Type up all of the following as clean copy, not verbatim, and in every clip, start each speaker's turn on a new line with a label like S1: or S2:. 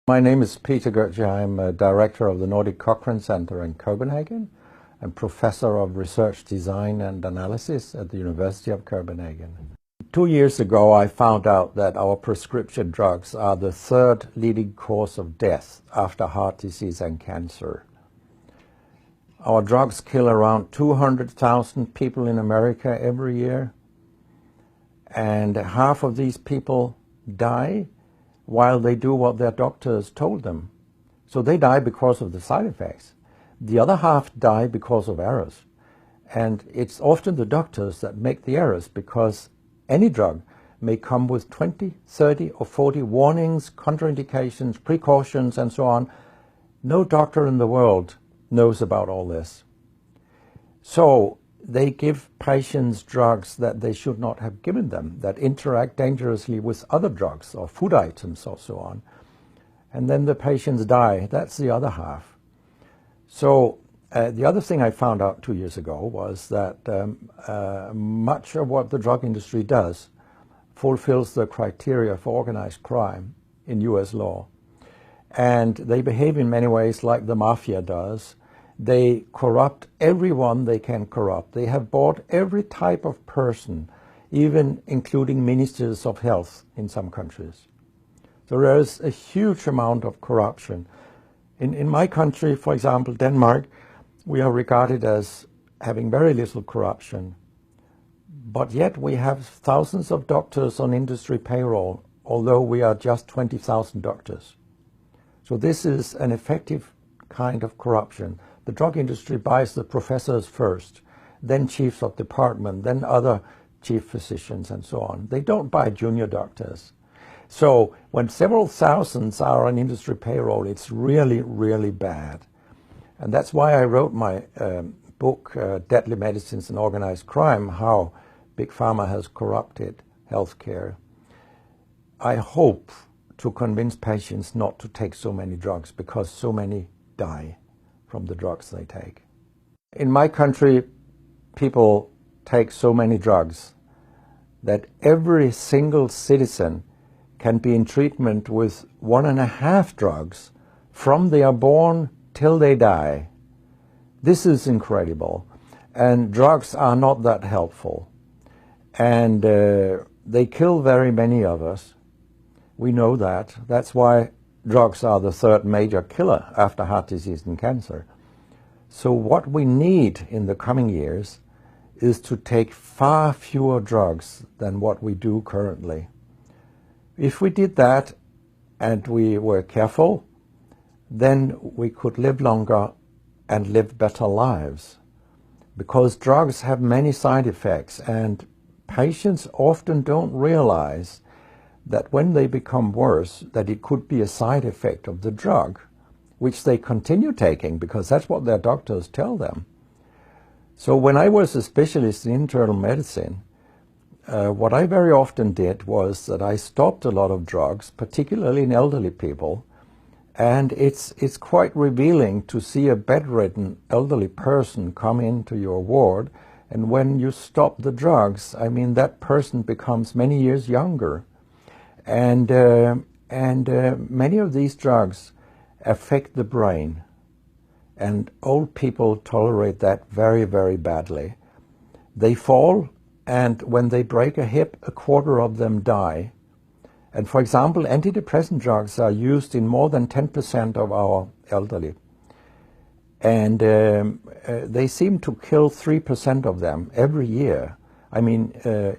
S1: My name is Peter Goetje. I'm a director of the Nordic Cochrane Center in Copenhagen and professor of research design and analysis at the University of Copenhagen. 2 years ago, I found out that our prescription drugs are the third leading cause of death after heart disease and cancer. Our drugs kill around 200,000 people in America every year, and half of these people die while they do what their doctors told them. So they die because of the side effects. The other half die because of errors. And it's often the doctors that make the errors, because any drug may come with 20, 30 or 40 warnings, contraindications, precautions and so on. No doctor in the world knows about all this. So they give patients drugs that they should not have given them, that interact dangerously with other drugs or food items or so on. And then the patients die. That's the other half. So the other thing I found out 2 years ago was that much of what the drug industry does fulfills the criteria for organized crime in US law. And they behave in many ways like the mafia does. They corrupt everyone they can corrupt. They have bought every type of person, even including ministers of health in some countries. So there is a huge amount of corruption. In my country, for example, Denmark, we are regarded as having very little corruption. But yet we have thousands of doctors on industry payroll, although we are just 20,000 doctors. So this is an effective kind of corruption. The drug industry buys the professors first, then chiefs of department, then other chief physicians and so on. They don't buy junior doctors. So when several thousands are on industry payroll, it's really, really bad. And that's why I wrote my book, Deadly Medicines and Organized Crime, How Big Pharma Has Corrupted Healthcare. I hope to convince patients not to take so many drugs, because so many die from the drugs they take. In my country, people take so many drugs that every single citizen can be in treatment with 1.5 drugs from they are born till they die. This is incredible. And drugs are not that helpful. And they kill very many of us. We know that. That's why drugs are the third major killer after heart disease and cancer. So what we need in the coming years is to take far fewer drugs than what we do currently. If we did that and we were careful, then we could live longer and live better lives. Because drugs have many side effects, and patients often don't realize that when they become worse, that it could be a side effect of the drug, which they continue taking because that's what their doctors tell them. So when I was a specialist in internal medicine, what I very often did was that I stopped a lot of drugs, particularly in elderly people, and it's quite revealing to see a bedridden elderly person come into your ward, and when you stop the drugs, I mean, that person becomes many years younger. And many of these drugs affect the brain, and old people tolerate that very, very badly. They fall, and when they break a hip, 1/4 of them die. And for example, antidepressant drugs are used in more than 10% of our elderly. And they seem to kill 3% of them every year. I mean,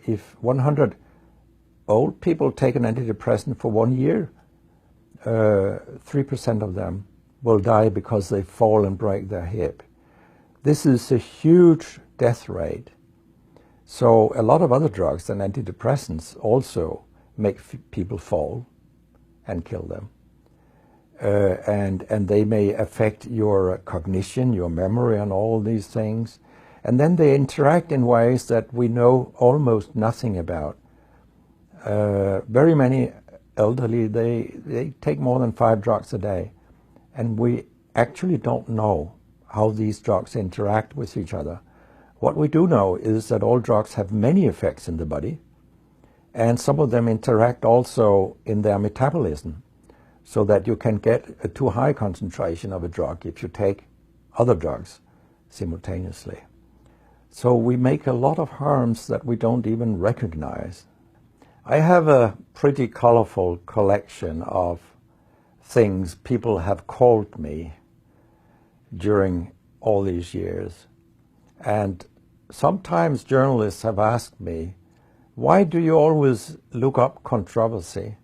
S1: if 100 old people take an antidepressant for 1 year, 3% of them will die because they fall and break their hip. This is a huge death rate. So a lot of other drugs than antidepressants also make people fall and kill them. And they may affect your cognition, your memory and all these things. And then they interact in ways that we know almost nothing about. Very many elderly, they take more than 5 drugs a day, and we actually don't know how these drugs interact with each other. What we do know is that all drugs have many effects in the body, and some of them interact also in their metabolism. so that you can get a too high concentration of a drug if you take other drugs simultaneously. So we make a lot of harms that we don't even recognize. I have a pretty colorful collection of things people have called me during all these years. And sometimes journalists have asked me, why do you always look up controversy?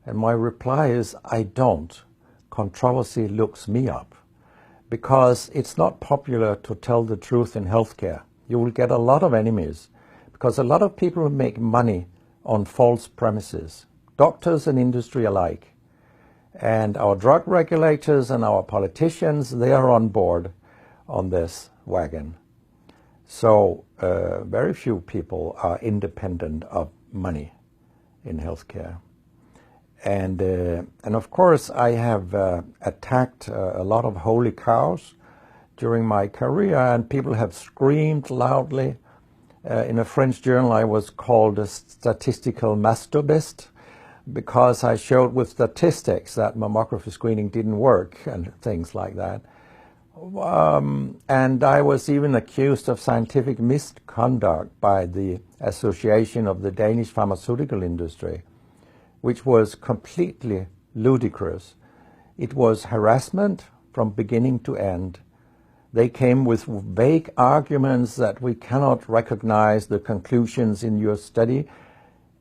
S1: And my reply is, I don't. Controversy looks me up. Because it's not popular to tell the truth in healthcare. You will get a lot of enemies. Because a lot of people make money on false premises. Doctors and industry alike. And our drug regulators and our politicians, they are on board on this wagon. So very few people are independent of money in healthcare. And of course, I have attacked a lot of holy cows during my career, and people have screamed loudly. In a French journal, I was called a statistical masturbist because I showed with statistics that mammography screening didn't work and things like that. And I was even accused of scientific misconduct by the Association of the Danish pharmaceutical industry, which was completely ludicrous. It was harassment from beginning to end. They came with vague arguments that we cannot recognize the conclusions in your study,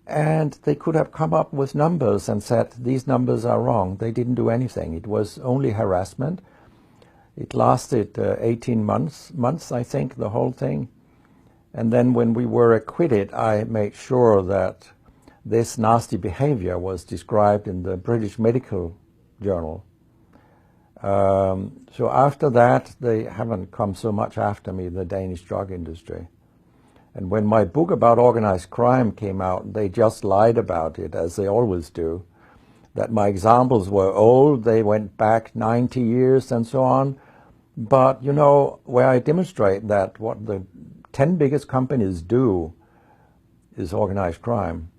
S1: and they could have come up with numbers and said, these numbers are wrong. They didn't do anything. It was only harassment. It lasted 18 months, I think, the whole thing. And then when we were acquitted, I made sure that this nasty behavior was described in the British Medical Journal. So after that, they haven't come so much after me, the Danish drug industry. And when my book about organized crime came out, they just lied about it, as they always do. That my examples were old, they went back 90 years and so on. But, you know, where I demonstrate that what the 10 biggest companies do is organized crime,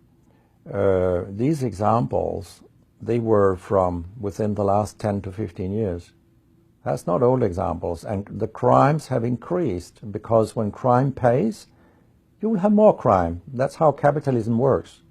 S1: these examples, they were from within the last 10 to 15 years. That's not old examples. And the crimes have increased because when crime pays, you will have more crime. That's how capitalism works.